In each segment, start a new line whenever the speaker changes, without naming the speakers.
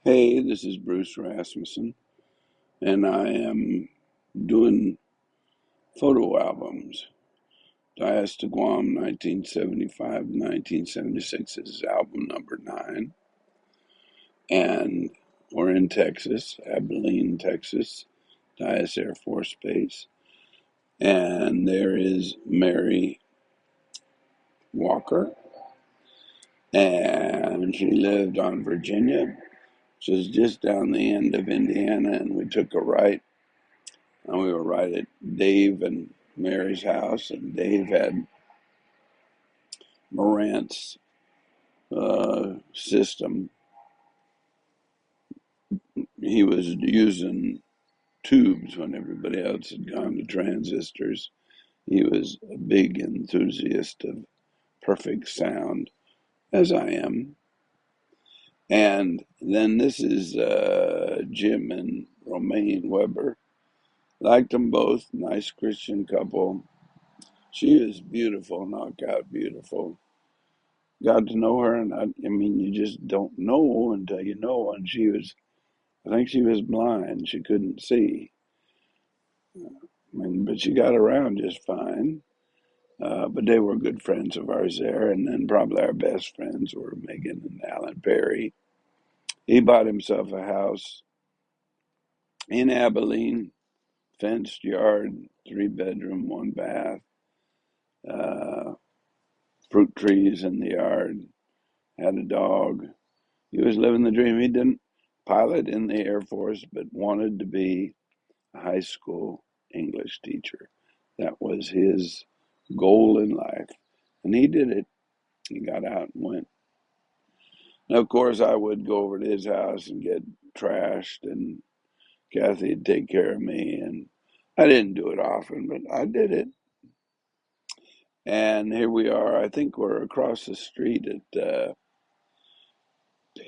Hey, this is Bruce Rasmussen, and I am doing photo albums. Dyess to Guam, 1975 1976 is album number 9. And we're in Texas, Abilene, Texas, Dyess Air Force Base. And there is Mary Walker, and she lived on Virginia, which is just down the end of Indiana, and we took a right. And we were right at Dave and Mary's house, and Dave had Morant's system. He was using tubes when everybody else had gone to transistors. He was a big enthusiast of perfect sound, as I am. And then this is Jim and Romaine Weber. Liked them both, nice Christian couple. She is beautiful, knockout beautiful. Got to know her, and I mean, you just don't know until you know. And I think she was blind; she couldn't see. I mean, but she got around just fine. But they were good friends of ours there, and then probably our best friends were Megan and Alan Perry. He bought himself a house in Abilene, fenced yard, 3 bedroom, 1 bath, uh, fruit trees in the yard, had a dog. He was living the dream. He didn't pilot in the Air Force, but wanted to be a high school English teacher. That was his goal in life. And he did it. He got out and went. Now, of course, I would go over to his house and get trashed, and Cathy would take care of me. And I didn't do it often, but I did it. And here we are. I think we're across the street at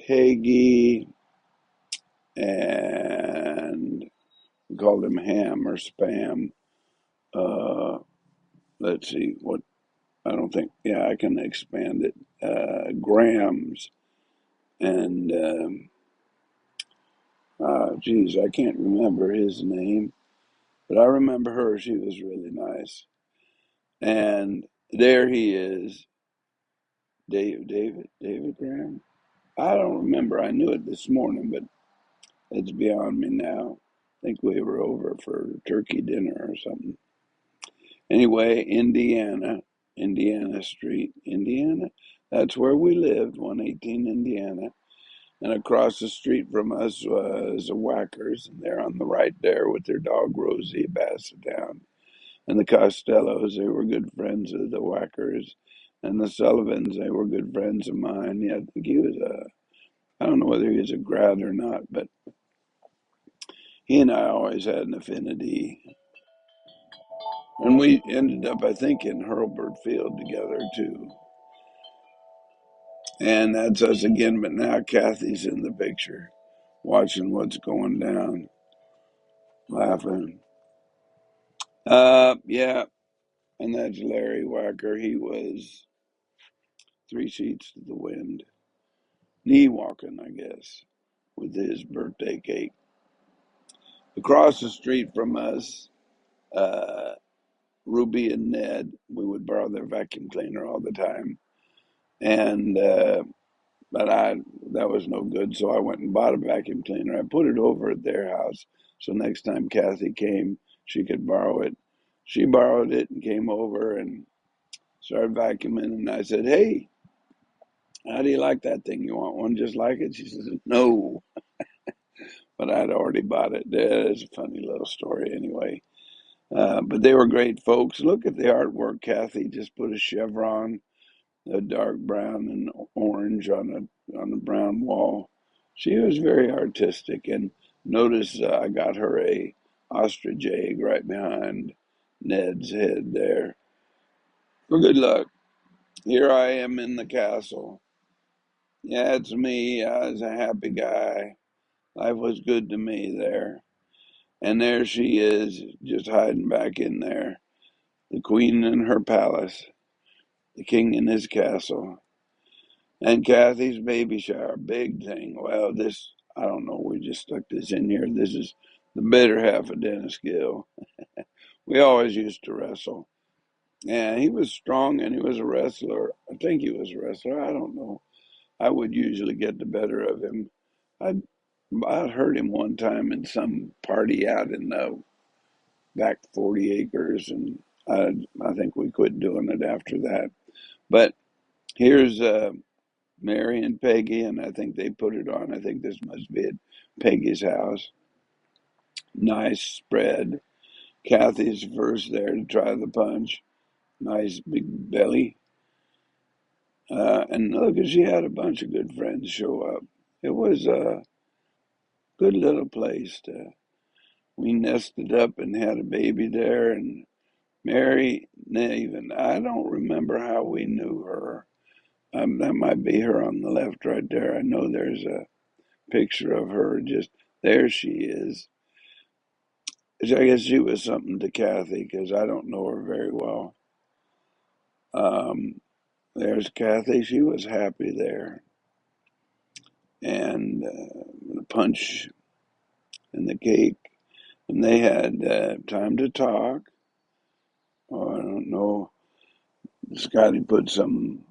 Peggy, and we called him Ham or Spam. Uh, let's see, what, I don't think, yeah, I can expand it. Grams. And, geez, I can't remember his name, but I remember her. She was really nice. And there he is, David Graham. I don't remember. I knew it this morning, but it's beyond me now. I think we were over for turkey dinner or something. Anyway, Indiana Street, Indiana. That's where we lived, 118 Indiana. And across the street from us was the Whackers, and they're on the right there with their dog Rosie Basset down. And the Costellos, they were good friends of the Whackers. And the Sullivans, they were good friends of mine. Yeah, I think he was I don't know whether he was a grad or not, but he and I always had an affinity. And we ended up, I think, in Hurlburt Field together too. And that's us again, but now Cathy's in the picture, watching what's going down, laughing. Yeah, and that's Larry Wacker. He was 3 sheets to the wind, knee walking, I guess, with his birthday cake. Across the street from us, uh, Ruby and Ned, we would borrow their vacuum cleaner all the time. And but that was no good, so I went and bought a vacuum cleaner. I put it over at their house, so next time Cathy came, she could borrow it. She borrowed it and came over and started vacuuming, and I said, "Hey, how do you like that thing? You want one just like it?" She says, "No," but I'd already bought it. It's a funny little story anyway. But they were great folks. Look at the artwork. Cathy just put a chevron, a dark brown and orange on the brown wall. She was very artistic, and notice I got her a ostrich egg right behind Ned's head there. For good luck. Here I am in the castle. Yeah, it's me. I was a happy guy. Life was good to me there. And there she is, just hiding back in there. The queen in her palace, the king in his castle. And Cathy's baby shower, big thing. Well, this, I don't know, we just stuck this in here. This is the better half of Dennis Gill. We always used to wrestle. And he was strong and he was a wrestler. I think he was a wrestler. I don't know. I would usually get the better of him. I I heard him one time in some party out in the back 40 acres, and I think we quit doing it after that. But here's Mary and Peggy, and I think they put it on. I think this must be at Peggy's house. Nice spread. Cathy's first there to try the punch. Nice big belly. And look, she had a bunch of good friends show up. It was a good little place. We nested up and had a baby there. And Mary, even I don't remember how we knew her. That might be her on the left right there. I know there's a picture of her. Just there she is. I guess she was something to Cathy because I don't know her very well. Um, there's Cathy. She was happy there. And the punch and the cake. And they had time to talk. Oh, I don't know. Scotty put some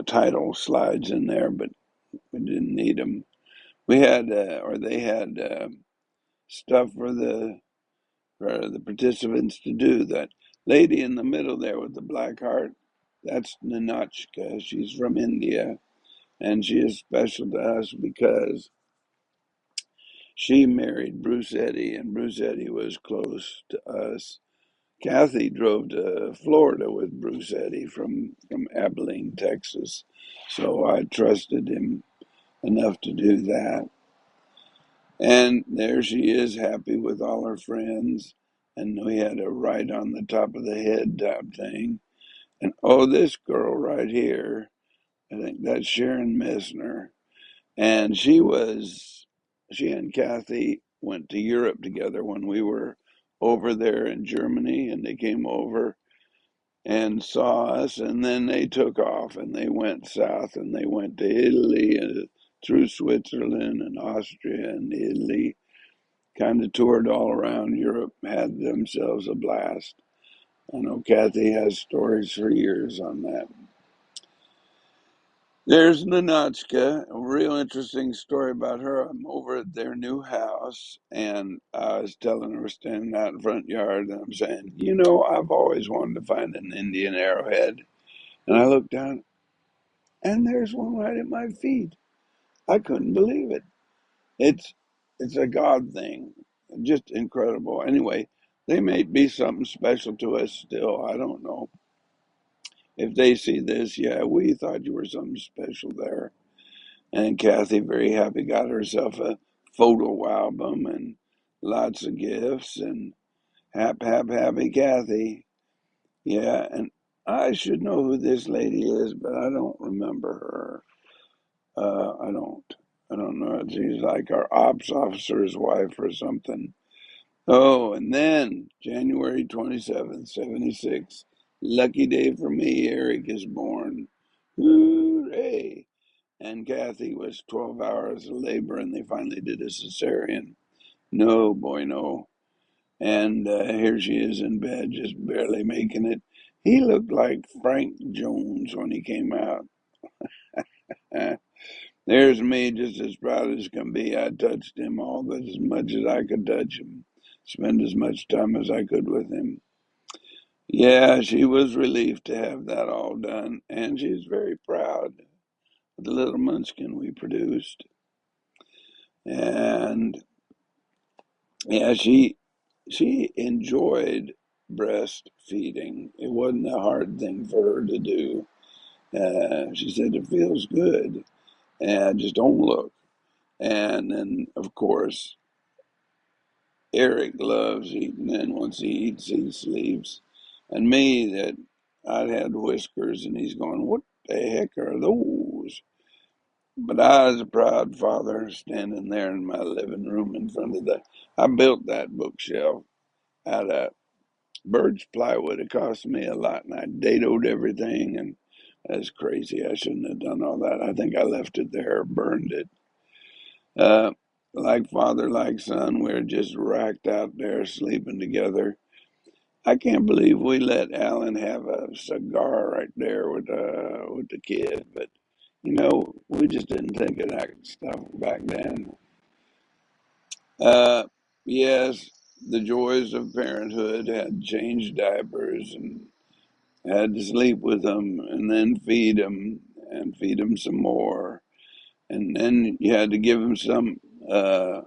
title slides in there, but we didn't need them. We had, or they had stuff for the participants to do. That lady in the middle there with the black heart, that's Ninotchka. She's from India, and she is special to us because she married Bruce Eddy, and Bruce Eddy was close to us. Cathy drove to Florida with Bruce Eddy from Abilene, Texas, so I trusted him enough to do that. And there she is, happy with all her friends. And we had a right on the top of the head type thing. And oh, this girl right here, I think that's Sharon Messner. And she and Cathy went to Europe together when we were over there in Germany, and they came over and saw us, and then they took off and they went south and they went to Italy and through Switzerland and Austria and Italy, kind of toured all around Europe, had themselves a blast. I know Cathy has stories for years on that. There's Ninotchka, a real interesting story about her. I'm over at their new house, and I was telling her, we're standing out in front yard, and I'm saying, I've always wanted to find an Indian arrowhead. And I looked down, and there's one right at my feet. I couldn't believe it. It's it's a God thing, just incredible. Anyway, they may be something special to us still. I don't know. If they see this, yeah, we thought you were something special there. And Cathy, very happy, got herself a photo album and lots of gifts and happy Cathy. Yeah, and I should know who this lady is, but I don't remember her. I don't. I don't know. She's like our ops officer's wife or something. Oh, and then January 27th, 76. Lucky day for me. Eric is born. Hooray! And Cathy was 12 hours of labor, and they finally did a cesarean. No, boy, no. And here she is in bed, just barely making it. He looked like Frank Jones when he came out. There's me, just as proud as can be. I touched him all but as much as I could touch him, spend as much time as I could with him. Yeah, she was relieved to have that all done, and she's very proud of the little munchkin we produced. And yeah, she enjoyed breastfeeding. It wasn't a hard thing for her to do. She said it feels good, and just don't look. And then, of course, Eric loves eating, and once he eats, he sleeps. And me, that I'd had whiskers, and he's going, "What the heck are those?" But I was a proud father standing there in my living room in front of I built that bookshelf out of birch plywood. It cost me a lot, and I dadoed everything, and that's crazy. I shouldn't have done all that. I think I left it there, burned it. Uh, like father, like son, we're just racked out there sleeping together. I can't believe we let Alan have a cigar right there with the kid, but we just didn't think of that stuff back then. Uh, yes, the joys of parenthood had changed diapers and had to sleep with them and then feed them and feed them some more. And then you had to give them uh,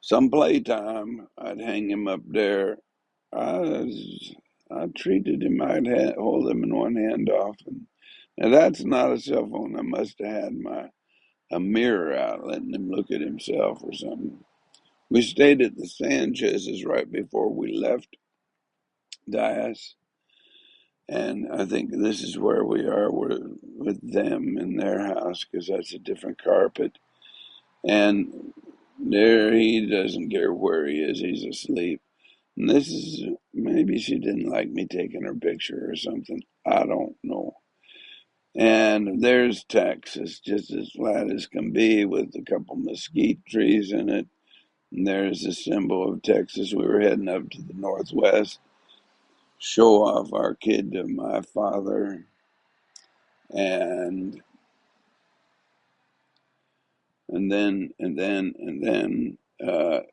some playtime. I'd hang him up there. I was, I treated him. Hold him in one hand often. Now that's not a cell phone. I must have had a mirror out, letting him look at himself or something. We stayed at the Sanchez's right before we left Dyess, and I think this is where we are. We're with them in their house because that's a different carpet. And there, he doesn't care where he is. He's asleep. And this is maybe she didn't like me taking her picture or something. I don't know. And there's Texas, just as flat as can be, with a couple mesquite trees in it. And there's a symbol of Texas. We were heading up to the northwest, show off our kid to my father, and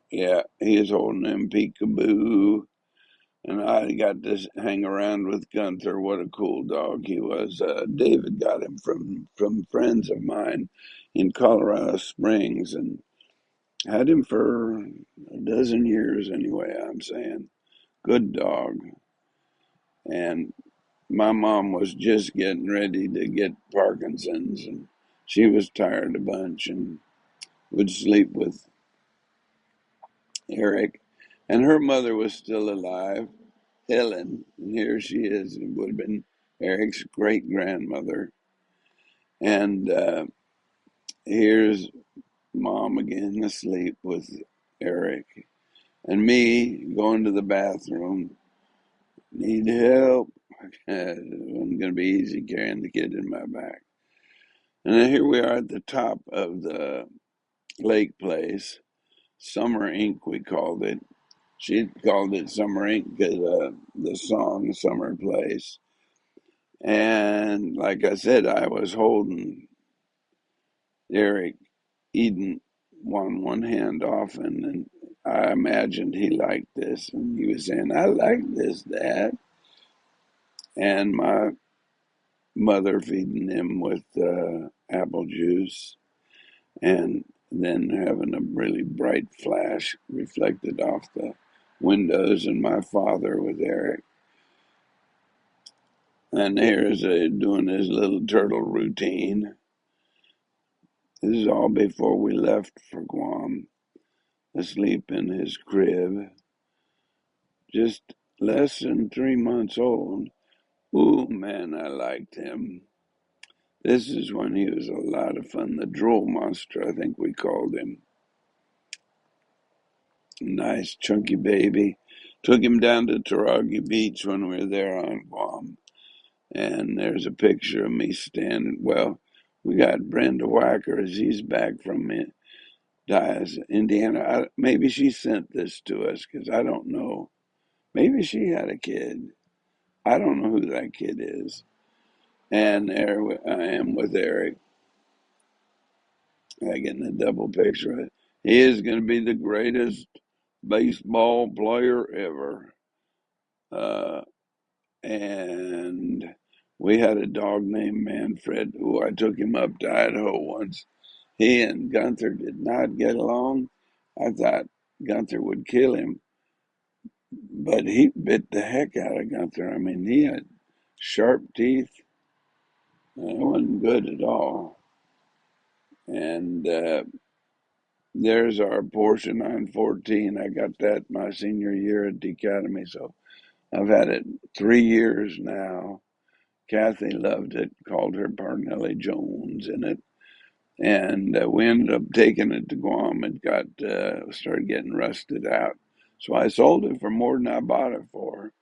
yeah, he is holding him peekaboo. And I got to hang around with Gunther. What a cool dog he was. David got him from friends of mine in Colorado Springs and had him for a dozen years anyway, I'm saying. Good dog. And my mom was just getting ready to get Parkinson's, and she was tired a bunch and would sleep with Eric. And her mother was still alive, Helen, and here she is. It would have been Eric's great grandmother. And here's mom again asleep with Eric. And me going to the bathroom, need help. It wasn't going to be easy carrying the kid in my back. And then here we are at the top of the lake place. Summer Ink, we called it. She called it Summer Ink because the song Summer Place. And like I said, I was holding Eric Eden one hand often, and I imagined he liked this. And he was saying, I like this, Dad. And my mother feeding him with apple juice, and then having a really bright flash reflected off the windows, and my father with Eric. And here's doing his little turtle routine. This is all before we left for Guam, asleep in his crib, just less than 3 months old. Ooh, man, I liked him. This is when he was a lot of fun. The drool monster, I think we called him. Nice, chunky baby. Took him down to Taragi Beach when we were there on Guam. And there's a picture of me standing. Well, we got Brenda Wacker. She's back from Dyess, Indiana. Maybe she sent this to us because I don't know. Maybe she had a kid. I don't know who that kid is. And there I am with Eric. I getting a double picture of it. He is going to be the greatest baseball player ever. Uh, and we had a dog named Manfred who I took him up to Idaho once. He and Gunther did not get along. I thought Gunther would kill him, but he bit the heck out of Gunther. I mean, he had sharp teeth. It wasn't good at all. And there's our Porsche 914. I got that my senior year at the academy, so I've had it 3 years now. Cathy loved it, called her Parnelli Jones in it. And we ended up taking it to Guam. It got started getting rusted out. So I sold it for more than I bought it for.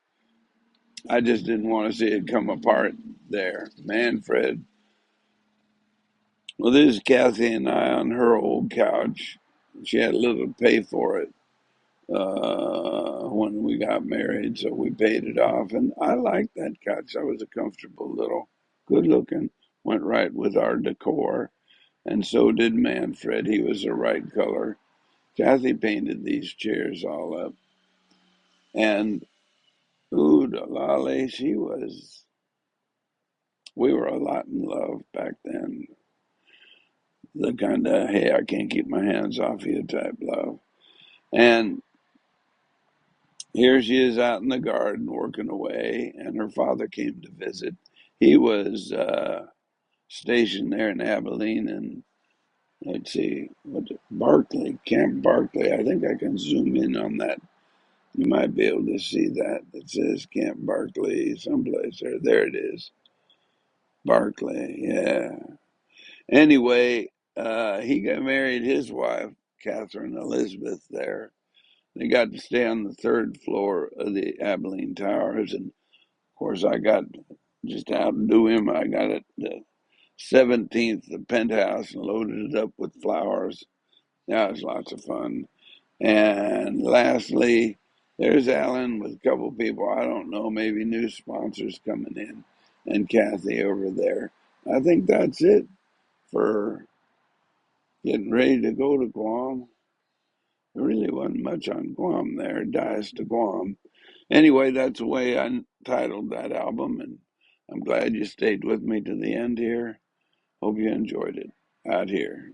I just didn't want to see it come apart there. Manfred Well, this is Cathy and I on her old couch. She had a little to pay for it when we got married, so we paid it off. And I liked that couch. That was a comfortable little, good looking, went right with our decor. And so did Manfred. He was the right color. Cathy painted these chairs all up. And ooh, Lolly, we were a lot in love back then. The kind of, hey, I can't keep my hands off you type love. And here she is out in the garden working away, and her father came to visit. He was stationed there in Abilene, and let's see, Barclay, Camp Barclay. I think I can zoom in on that. You might be able to see that. It says Camp Barclay someplace there. There it is. Barclay, yeah. Anyway, he got married his wife, Catherine Elizabeth, there. They got to stay on the third floor of the Abilene Towers. And of course, I got just to outdo him. I got it the 17th, the penthouse, and loaded it up with flowers. That was lots of fun. And lastly, there's Alan with a couple people. I don't know, maybe new sponsors coming in, and Cathy over there. I think that's it for getting ready to go to Guam. There really wasn't much on Guam there, Dyess to Guam. Anyway, that's the way I titled that album, and I'm glad you stayed with me to the end here. Hope you enjoyed it out here.